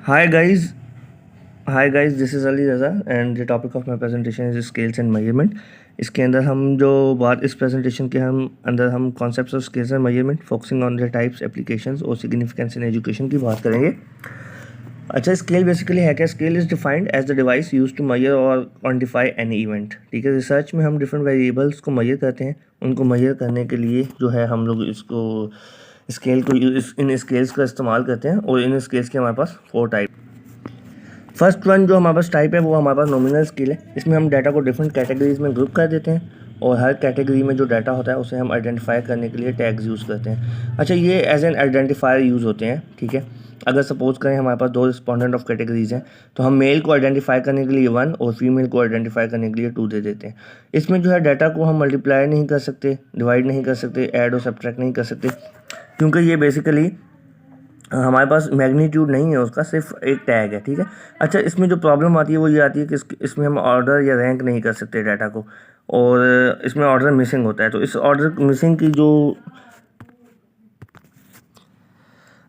Hi guys, hi guys. This is Ali Raza and the topic of my presentation is scales and measurement. इसके अंदर हम जो बात इस प्रेजेंटेशन के हम concepts of scales and measurement focusing on the types applications और significance in education की बात करेंगे। अच्छा, स्केल बेसिकली है क्या? Scale is defined as the device use to measure और क्वान्टिफाई एनी इवेंट। ठीक है, रिसर्च में हम डिफरेंट वेरिएबल्स को मेजर करते हैं। उनको मेजर करने के लिए जो है हम लोग इसको स्केल को इन स्केल्स का इस्तेमाल करते हैं और इन स्केल्स के हमारे पास 4 टाइप। फर्स्ट वन जो हमारे पास टाइप है वो हमारे पास नॉमिनल स्केल है। इसमें हम डाटा को डिफरेंट कैटेगरीज में ग्रुप कर देते हैं और हर कैटेगरी में जो डाटा होता है उसे हम आइडेंटिफाई करने के लिए टैग्स यूज़ करते हैं। अच्छा, ये एज एन आइडेंटिफायर यूज़ होते हैं। ठीक है, अगर सपोज करें हमारे पास 2 रिस्पोंडेंट ऑफ कैटेगरीज हैं तो हम मेल को आइडेंटिफाई करने के लिए 1 और फीमेल को आइडेंटिफाई करने के लिए 2 दे देते हैं। इसमें जो है डाटा को हम मल्टीप्लाई नहीं कर सकते, डिवाइड नहीं कर सकते, ऐड और सब्ट्रैक्ट नहीं कर सकते, क्योंकि ये बेसिकली हमारे पास मैग्नीट्यूड नहीं है उसका, सिर्फ एक टैग है। ठीक है। अच्छा, इसमें जो प्रॉब्लम आती है वो ये आती है कि इसमें हम ऑर्डर या रैंक नहीं कर सकते डाटा को, और इसमें ऑर्डर मिसिंग होता है। तो इस ऑर्डर मिसिंग की जो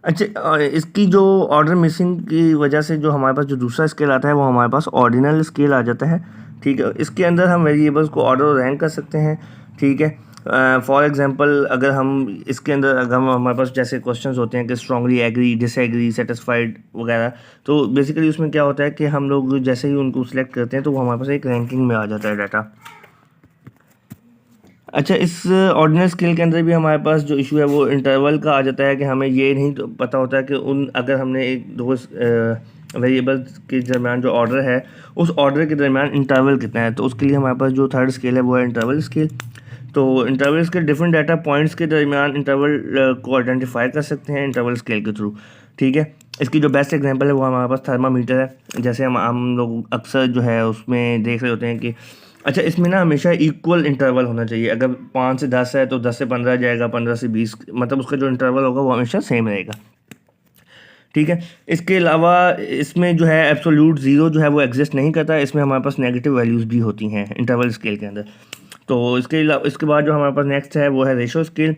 इसकी जो ऑर्डर मिसिंग की वजह से जो हमारे पास जो दूसरा स्केल आता है वो हमारे पास ऑर्डिनल स्केल आ जाता है। ठीक है, इसके अंदर हम वेरिएबल्स को ऑर्डर और रैंक कर सकते हैं। ठीक है, फॉर एग्जांपल अगर हम इसके अंदर हमारे पास जैसे क्वेश्चंस होते हैं कि स्ट्रांगली एग्री, डिसएग्री, सेटिस्फाइड वगैरह, तो बेसिकली उसमें क्या होता है कि हम लोग जैसे ही उनको सिलेक्ट करते हैं तो वो हमारे पास एक रैंकिंग में आ जाता है डाटा। अच्छा, इस ऑर्डिनल स्केल के अंदर भी हमारे पास जो इशू है वो इंटरवल का आ जाता है कि हमें ये नहीं तो पता होता है कि अगर हमने एक दो वेरिएबल्स के दरमियान जो ऑर्डर है उस ऑर्डर के दरमियान इंटरवल कितना है। तो उसके लिए हमारे पास जो थर्ड स्केल है वो है इंटरवल स्केल। तो interval scale different data points के दरमियान इंटरवल को आइडेंटिफाई कर सकते हैं इंटरवल स्केल के थ्रू। ठीक है, इसकी जो बेस्ट एग्जांपल है वो हमारे पास थर्मामीटर है। जैसे हम लोग अक्सर जो है उसमें देख रहे होते हैं कि अच्छा, इसमें ना हमेशा इक्वल इंटरवल होना चाहिए। अगर 5 से 10 है तो 10 से 15 जाएगा, 15 से 20, मतलब उसका जो इंटरवल होगा वो हमेशा सेम रहेगा। ठीक है, इसके अलावा इसमें जो है एब्सोल्यूट ज़ीरो जो है वो एग्जिस्ट नहीं करता। इसमें हमारे पास नेगेटिव वैल्यूज़ भी होती हैं इंटरवल स्केल के अंदर। तो इसके बाद जो हमारे पास नेक्स्ट है वो है रेशो स्केल।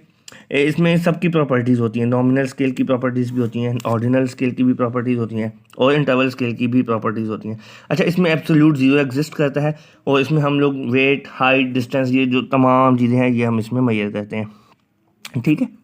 इसमें सबकी प्रॉपर्टीज़ होती हैं, नॉमिनल स्केल की प्रॉपर्टीज़ भी होती हैं, ऑर्डिनल स्केल की भी प्रॉपर्टीज़ होती हैं और इंटरवल स्केल की भी प्रॉपर्टीज़ होती हैं। अच्छा, इसमें एब्सोल्यूट ज़ीरो एग्जिस्ट करता है और इसमें हम लोग वेट, हाइट, डिस्टेंस, ये जो तमाम चीज़ें हैं ये हम इसमें मेजर करते हैं। ठीक है,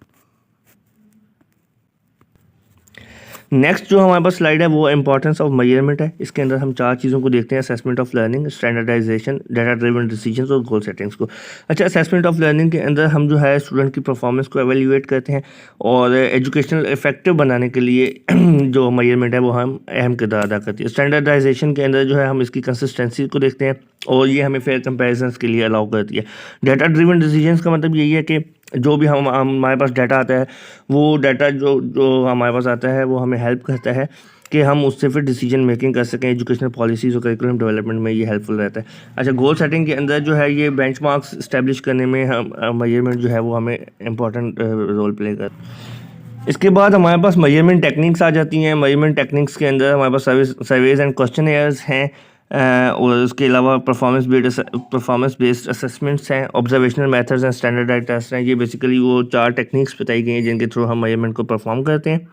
नेक्स्ट जो हमारे पास स्लाइड है वो इंपॉर्टेंस ऑफ मेजरमेंट है। इसके अंदर हम 4 चीज़ों को देखते हैं: assessment of learning, standardization, data driven decisions और गोल सेटिंग्स को। अच्छा, असेसमेंट ऑफ लर्निंग के अंदर हम जो है स्टूडेंट की परफॉर्मेंस को एवेल्यूएट करते हैं और एजुकेशनल इफेक्टिव बनाने के लिए जो मेजरमेंट है वो हम अहम किरदार अदा करती है। स्टैंडर्डाइजेशन के अंदर जो है हम इसकी कंसिस्टेंसी को देखते हैं और ये हमें फेयर कंपेरिजन्स के लिए अलाउ करती है। डाटा ड्रिवन डिसीजंस का मतलब यही है कि जो भी हमारे पास डाटा आता है वो डाटा जो जो हमारे पास आता है वो हमें हेल्प करता है कि हम उससे फिर डिसीजन मेकिंग कर सकें। एजुकेशनल पॉलिसीज़ और करिकुलम डेवलपमेंट में ये हेल्पफुल रहता है। अच्छा, गोल सेटिंग के अंदर जो है ये बेंचमार्क्स इस्टेब्लिश करने में हम मेजरमेंट जो है वो हमें इम्पॉर्टेंट रोल प्ले कर। इसके बाद हमारे पास मेजरमेंट टेक्निक्स आ जाती हैं। मेजरमेंट टेक्निक्स के अंदर हमारे पास सर्वेज एंड क्वेश्चनेयर्स हैं और उसके अलावा परफॉर्मेंस बेस्ड असेसमेंट्स हैं, observational methods and standardized test हैं। ये बेसिकली वो 4 टेक्निक्स बताई गई हैं जिनके थ्रू हम मेजरमेंट को परफॉर्म करते हैं।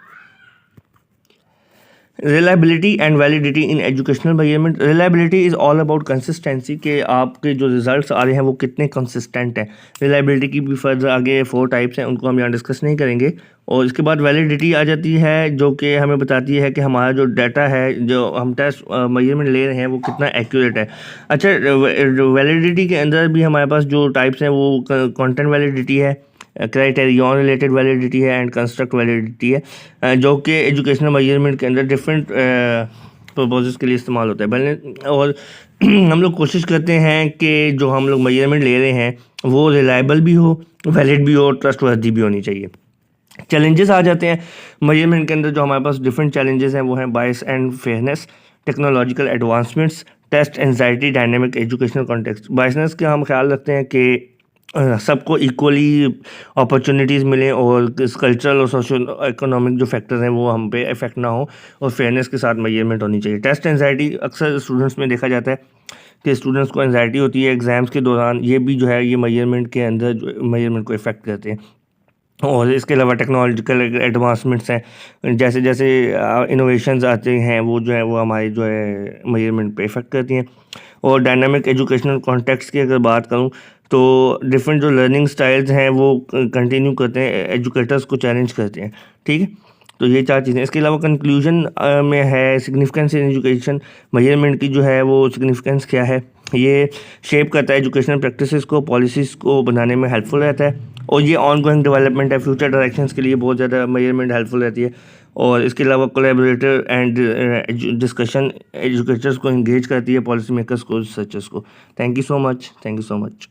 Reliability and validity in educational measurement. Reliability is all about consistency, के आपके जो रिजल्ट्स आ रहे हैं वो कितने कंसिस्टेंट हैं। रिलायबिलिटी की भी फर्दर आगे 4 टाइप्स हैं, उनको हम यहाँ डिस्कस नहीं करेंगे। और इसके बाद वैलिडिटी आ जाती है जो कि हमें बताती है कि हमारा जो डाटा है, जो हम टेस्ट मेजरमेंट ले रहे हैं वो कितना एक्यूरेट है। अच्छा, वैलिडिटी के अंदर भी हमारे पास जो टाइप्स हैं वो कंटेंट वैलिडिटी है, क्राइटेरियन रिलेटेड वैलिडिटी है एंड कंस्ट्रक्ट वैलिडिटी है, जो कि एजुकेशनल मेजरमेंट के अंदर डिफरेंट पर्पसेस के लिए इस्तेमाल होता है। और हम लोग कोशिश करते हैं कि जो हम लोग मेजरमेंट ले रहे हैं वो रिलायबल भी हो, वैलिड भी हो, ट्रस्टवर्दी भी होनी चाहिए। चैलेंजेस आ जाते हैं मेजरमेंट के अंदर। जो हमारे पास डिफरेंट चैलेंजेस हैं वो हैं bias and fairness, technological advancements, test anxiety, dynamic educational context. Biasness का हम ख्याल रखते हैं कि सबको इक्वली अपॉर्चुनिटीज़ मिलें और कल्चरल और सोशल इकोनॉमिक जो फैक्टर्स हैं वो हम पे इफेक्ट ना हो, और फेयरनेस के साथ मेजरमेंट होनी चाहिए। टेस्ट एंजाइटी अक्सर स्टूडेंट्स में देखा जाता है कि स्टूडेंट्स को एंजाइटी होती है एग्ज़ाम्स के दौरान। ये भी जो है ये मेजरमेंट के अंदर जो मेजरमेंट को इफेक्ट करते हैं। और इसके अलावा टेक्नोलॉजिकल एडवांसमेंट्स हैं, जैसे जैसे इनोवेशंस आते हैं वो जो है वो हमारी जो है मेजरमेंट पे इफेक्ट करती हैं। और डायनामिक एजुकेशनल कॉन्टेक्स्ट की अगर बात करूं तो डिफरेंट जो लर्निंग स्टाइल्स हैं वो कंटिन्यू करते हैं, एजुकेटर्स को चैलेंज करते हैं। ठीक है, तो ये 4 चीज़ें। इसके अलावा कंक्लूजन में है सिग्निफिकेंस इन एजुकेशन मेजरमेंट की जो है वो सिग्निफिकेंस क्या है, ये शेप करता है एजुकेशनल प्रैक्टिसेस को, पॉलिसीज़ को बनाने में हेल्पफुल रहता है। और ये ऑन गोइंग डेवलपमेंट है, फ्यूचर डायरेक्शंस के लिए बहुत ज़्यादा मेजरमेंट हेल्पफुल रहती है। और इसके अलावा कोलैबोरेटर एंड डिस्कशन एजुकेटर्स को इंगेज करती है, पॉलिसी मेकर्स को, रिसर्चर्स को। Thank you so much.